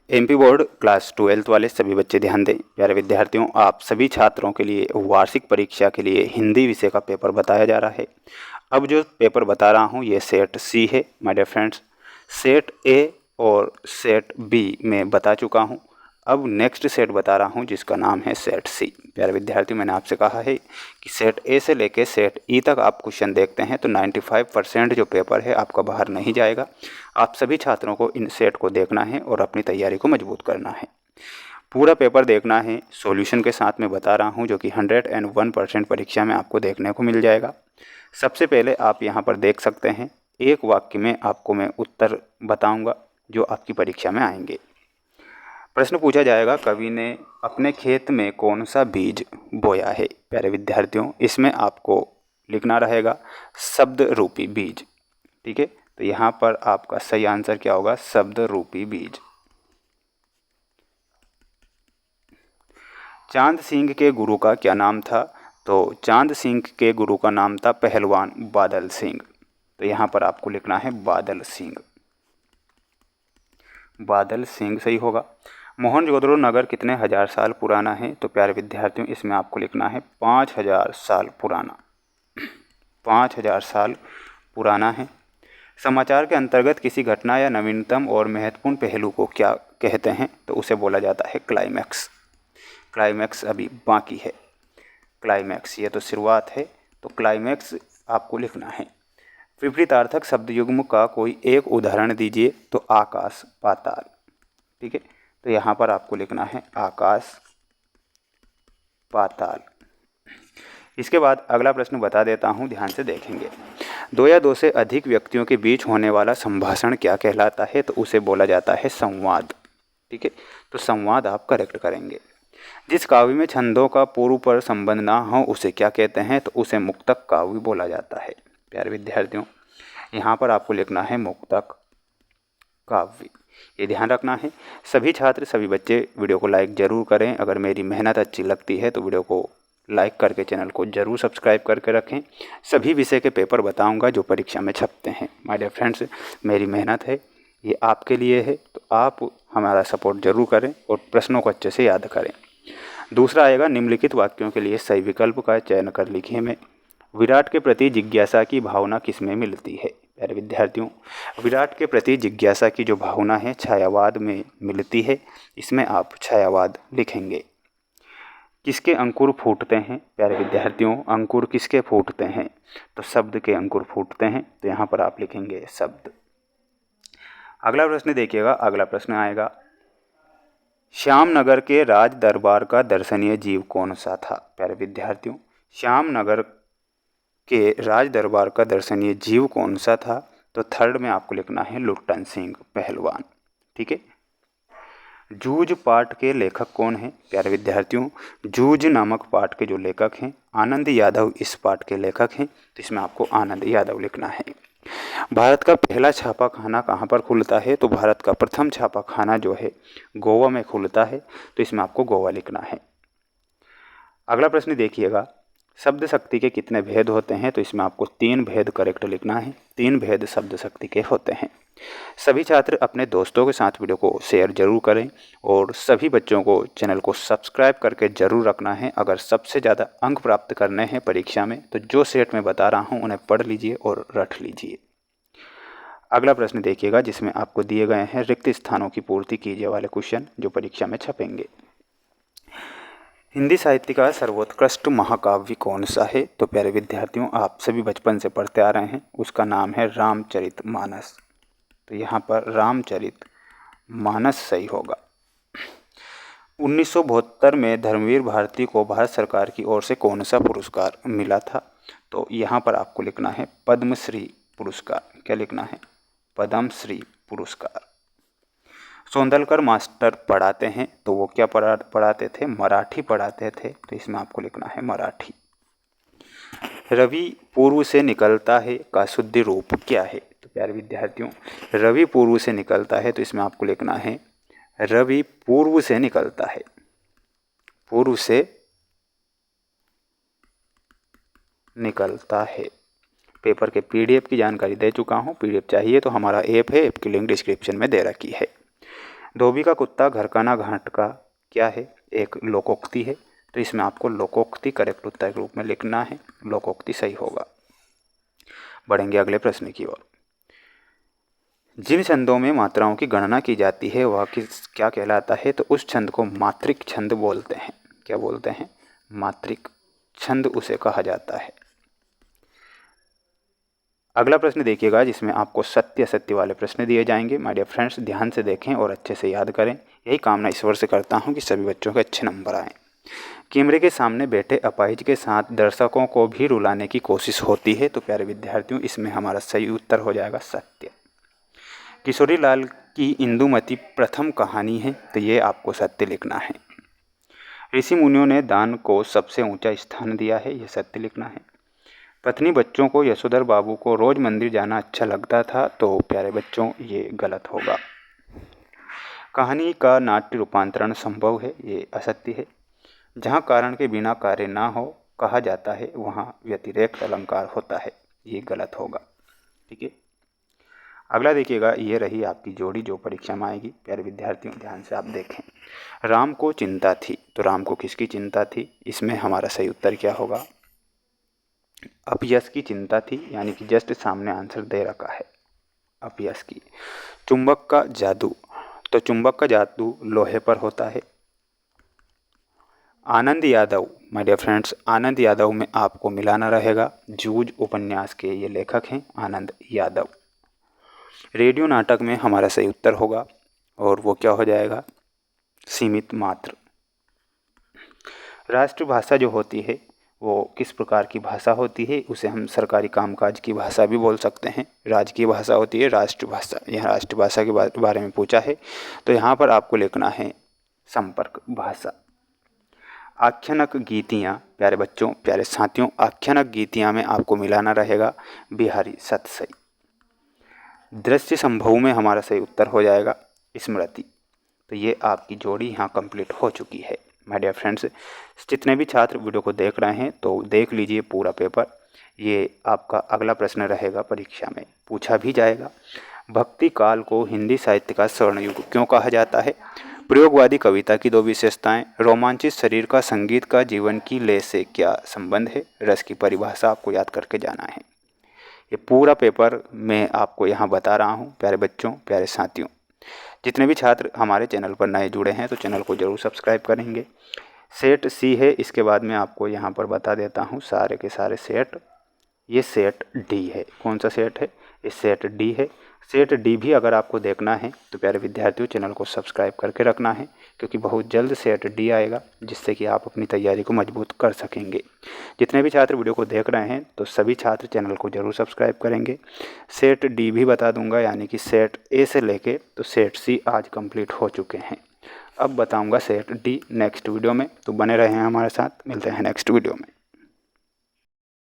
MP board class 12th वाले सभी बच्चे ध्यान दें। प्यारे विद्यार्थियों, आप सभी छात्रों के लिए वार्षिक परीक्षा के लिए हिंदी विषय का पेपर बताया जा रहा है। अब जो पेपर बता रहा हूँ ये सेट सी है my dear friends. Set A और सेट बी में बता चुका हूँ। अब नेक्स्ट सेट बता रहा हूँ जिसका नाम है सेट सी। प्यारे विद्यार्थी, मैंने आपसे कहा है कि सेट ए से लेकर सेट ई तक आप क्वेश्चन देखते हैं तो 95% जो पेपर है आपका बाहर नहीं जाएगा। आप सभी छात्रों को इन सेट को देखना है और अपनी तैयारी को मजबूत करना है। पूरा पेपर देखना है, सॉल्यूशन के साथ में बता रहा हूँ जो कि 101% परीक्षा में आपको देखने को मिल जाएगा। सबसे पहले आप यहाँ पर देख सकते हैं, एक वाक्य में आपको मैं उत्तर बताऊँगा जो आपकी परीक्षा में आएंगे। प्रश्न पूछा जाएगा, कवि ने अपने खेत में कौन सा बीज बोया है। प्यारे विद्यार्थियों, इसमें आपको लिखना रहेगा शब्द रूपी बीज। ठीक है, तो यहाँ पर आपका सही आंसर क्या होगा, शब्द रूपी बीज। चांद सिंह के गुरु का क्या नाम था। तो चांद सिंह के गुरु का नाम था पहलवान बादल सिंह। तो यहाँ पर आपको लिखना है बादल सिंह। बादल सिंह सही होगा। मोहनजोदड़ो नगर कितने हजार साल पुराना है। तो प्यारे विद्यार्थियों, इसमें आपको लिखना है 5000 साल पुराना। 5000 साल पुराना है। समाचार के अंतर्गत किसी घटना या नवीनतम और महत्वपूर्ण पहलू को क्या कहते हैं। तो उसे बोला जाता है क्लाइमैक्स। क्लाइमैक्स अभी बाकी है। क्लाइमैक्स ये तो शुरुआत है, तो क्लाइमैक्स आपको लिखना है। विपरीतार्थक शब्द युग्म का कोई एक उदाहरण दीजिए। तो आकाश पाताल। ठीक है, तो यहाँ पर आपको लिखना है आकाश पाताल। इसके बाद अगला प्रश्न बता देता हूँ, ध्यान से देखेंगे। दो या दो से अधिक व्यक्तियों के बीच होने वाला संभाषण क्या कहलाता है। तो उसे बोला जाता है संवाद। ठीक है, तो संवाद आप करेक्ट करेंगे। जिस काव्य में छंदों का पूर्व पर संबंध ना हो उसे क्या कहते हैं। तो उसे मुक्तक काव्य बोला जाता है। प्यारे विद्यार्थियों, यहाँ पर आपको लिखना है मुक्तक काव्य। ये ध्यान रखना है। सभी छात्र सभी बच्चे वीडियो को लाइक ज़रूर करें। अगर मेरी मेहनत अच्छी लगती है तो वीडियो को लाइक करके चैनल को ज़रूर सब्सक्राइब करके रखें। सभी विषय के पेपर बताऊंगा जो परीक्षा में छपते हैं। माय डियर फ्रेंड्स, मेरी मेहनत है, ये आपके लिए है, तो आप हमारा सपोर्ट ज़रूर करें और प्रश्नों को अच्छे से याद करें। दूसरा आएगा, निम्नलिखित वाक्यों के लिए सही विकल्प का चयन कर लिखिए में। विराट के प्रति जिज्ञासा की भावना किसमें मिलती है। प्यारे विद्यार्थियों, विराट के प्रति जिज्ञासा की जो भावना है छायावाद में मिलती है। इसमें आप छायावाद लिखेंगे। किसके अंकुर फूटते हैं। प्यारे विद्यार्थियों, अंकुर किसके फूटते हैं। तो शब्द के अंकुर फूटते हैं। तो यहाँ पर आप लिखेंगे शब्द। अगला प्रश्न देखिएगा। अगला प्रश्न आएगा, श्यामनगर के राज दरबार का दर्शनीय जीव कौन सा था। प्यारे विद्यार्थियों, श्यामनगर के राज दरबार का दर्शनीय जीव कौन सा था। तो थर्ड में आपको लिखना है लुट्टन सिंह पहलवान। ठीक है। जूझ पाठ के लेखक कौन है। प्यारे विद्यार्थियों, जूझ नामक पाठ के जो लेखक हैं आनंद यादव इस पाठ के लेखक हैं। तो इसमें आपको आनंद यादव लिखना है। भारत का पहला छापा खाना कहाँ पर खुलता है। तो भारत का प्रथम छापा खाना जो है गोवा में खुलता है। तो इसमें आपको गोवा लिखना है। अगला प्रश्न देखिएगा, शब्द शक्ति के कितने भेद होते हैं। तो इसमें आपको 3 भेद करेक्ट लिखना है। 3 भेद शब्द शक्ति के होते हैं। सभी छात्र अपने दोस्तों के साथ वीडियो को शेयर जरूर करें और सभी बच्चों को चैनल को सब्सक्राइब करके जरूर रखना है। अगर सबसे ज़्यादा अंक प्राप्त करने हैं परीक्षा में तो जो सेट में बता रहा हूँ उन्हें पढ़ लीजिए और रट लीजिए। अगला प्रश्न देखिएगा, जिसमें आपको दिए गए हैं रिक्त स्थानों की पूर्ति कीजिए वाले क्वेश्चन जो परीक्षा में छपेंगे। हिंदी साहित्य का सर्वोत्कृष्ट महाकाव्य कौन सा है। तो प्यारे विद्यार्थियों, आप सभी बचपन से पढ़ते आ रहे हैं, उसका नाम है रामचरितमानस। तो यहाँ पर रामचरितमानस सही होगा। 1972 में धर्मवीर भारती को भारत सरकार की ओर से कौन सा पुरस्कार मिला था। तो यहाँ पर आपको लिखना है पद्मश्री पुरस्कार। क्या लिखना है, पद्मश्री पुरस्कार। सौंदलकर मास्टर पढ़ाते हैं तो वो क्या पढ़ाते थे, मराठी पढ़ाते थे। तो इसमें आपको लिखना है मराठी। रवि पूर्व से निकलता है का शुद्ध रूप क्या है। तो प्यारे विद्यार्थियों, रवि पूर्व से निकलता है तो इसमें आपको लिखना है रवि पूर्व से निकलता है। पूर्व से निकलता है। पेपर के पीडीएफ की जानकारी दे चुका हूँ। पीडीएफ चाहिए तो हमारा ऐप है, ऐप की लिंक डिस्क्रिप्शन में दे रखी है। धोबी का कुत्ता घर का ना घाट का क्या है, एक लोकोक्ति है। तो इसमें आपको लोकोक्ति करेक्ट उत्तर के रूप में लिखना है, लोकोक्ति सही होगा। बढ़ेंगे अगले प्रश्न की ओर। जिन छंदों में मात्राओं की गणना की जाती है वह क्या कहलाता है, तो उस छंद को मात्रिक छंद बोलते हैं। क्या बोलते हैं? मात्रिक छंद उसे कहा जाता है। अगला प्रश्न देखिएगा जिसमें आपको सत्य असत्य वाले प्रश्न दिए जाएंगे। माय डियर फ्रेंड्स, ध्यान से देखें और अच्छे से याद करें। यही कामना ईश्वर से करता हूं कि सभी बच्चों के अच्छे नंबर आएँ। कैमरे के सामने बैठे अपाहिज के साथ दर्शकों को भी रुलाने की कोशिश होती है। तो प्यारे विद्यार्थियों, इसमें हमारा सही उत्तर हो जाएगा सत्य। किशोरी लाल की इंदुमती प्रथम कहानी है, तो ये आपको सत्य लिखना है। ऋषि मुनियों ने दान को सबसे ऊंचा स्थान दिया है, ये सत्य लिखना है। पत्नी बच्चों को यशोधर बाबू को रोज मंदिर जाना अच्छा लगता था, तो प्यारे बच्चों ये गलत होगा। कहानी का नाट्य रूपांतरण संभव है, ये असत्य है। जहाँ कारण के बिना कार्य ना हो कहा जाता है वहाँ व्यतिरेक अलंकार होता है, ये गलत होगा। ठीक है, अगला देखिएगा, ये रही आपकी जोड़ी जो परीक्षा में आएगी। प्यारे विद्यार्थियों, ध्यान से आप देखें। राम को चिंता थी, तो राम को किसकी चिंता थी? इसमें हमारा सही उत्तर क्या होगा? अपयश की चिंता थी, यानी कि जस्ट सामने आंसर दे रखा है, अपयश की। चुंबक का जादू, तो चुंबक का जादू लोहे पर होता है। Anand Yadav, my dear friends, Anand Yadav में आपको मिलाना रहेगा। जूझ उपन्यास के ये लेखक हैं आनंद यादव। रेडियो नाटक में हमारा सही उत्तर होगा और वो क्या हो जाएगा? सीमित मात्र। राष्ट्रभाषा जो होती है वो किस प्रकार की भाषा होती है? उसे हम सरकारी कामकाज की भाषा भी बोल सकते हैं। राजकीय भाषा होती है राष्ट्रभाषा। यहाँ राष्ट्रभाषा के बारे में पूछा है, तो यहाँ पर आपको लिखना है संपर्क भाषा। आख्यानक गीतियाँ, प्यारे बच्चों, प्यारे साथियों, आख्यानक गीतियाँ में आपको मिलाना रहेगा बिहारी सतसई। दृश्य संभव में हमारा सही उत्तर हो जाएगा स्मृति। तो ये आपकी जोड़ी यहाँ कंप्लीट हो चुकी है। माय डियर फ्रेंड्स, जितने भी छात्र वीडियो को देख रहे हैं तो देख लीजिए पूरा पेपर। ये आपका अगला प्रश्न रहेगा, परीक्षा में पूछा भी जाएगा। भक्ति काल को हिंदी साहित्य का स्वर्ण युग क्यों कहा जाता है? प्रयोगवादी कविता की दो विशेषताएं, रोमांचित शरीर का संगीत का जीवन की लय से क्या संबंध है? रस की परिभाषा आपको याद करके जाना है। ये पूरा पेपर मैं आपको यहाँ बता रहा हूँ। प्यारे बच्चों, प्यारे साथियों, जितने भी छात्र हमारे चैनल पर नए जुड़े हैं तो चैनल को ज़रूर सब्सक्राइब करेंगे। सेट सी है, इसके बाद मैं आपको यहाँ पर बता देता हूँ सारे के सारे सेट। ये सेट डी है। कौन सा सेट है? ये सेट डी है। सेट डी भी अगर आपको देखना है तो प्यारे विद्यार्थियों चैनल को सब्सक्राइब करके रखना है, क्योंकि बहुत जल्द सेट डी आएगा जिससे कि आप अपनी तैयारी को मजबूत कर सकेंगे। जितने भी छात्र वीडियो को देख रहे हैं तो सभी छात्र चैनल को ज़रूर सब्सक्राइब करेंगे। सेट डी भी बता दूंगा, यानी कि सेट ए से लेके तो सेट सी आज कंप्लीट हो चुके हैं। अब बताऊंगा सेट डी नेक्स्ट वीडियो में, तो बने रहें हमारे साथ। मिलते हैं नेक्स्ट वीडियो में।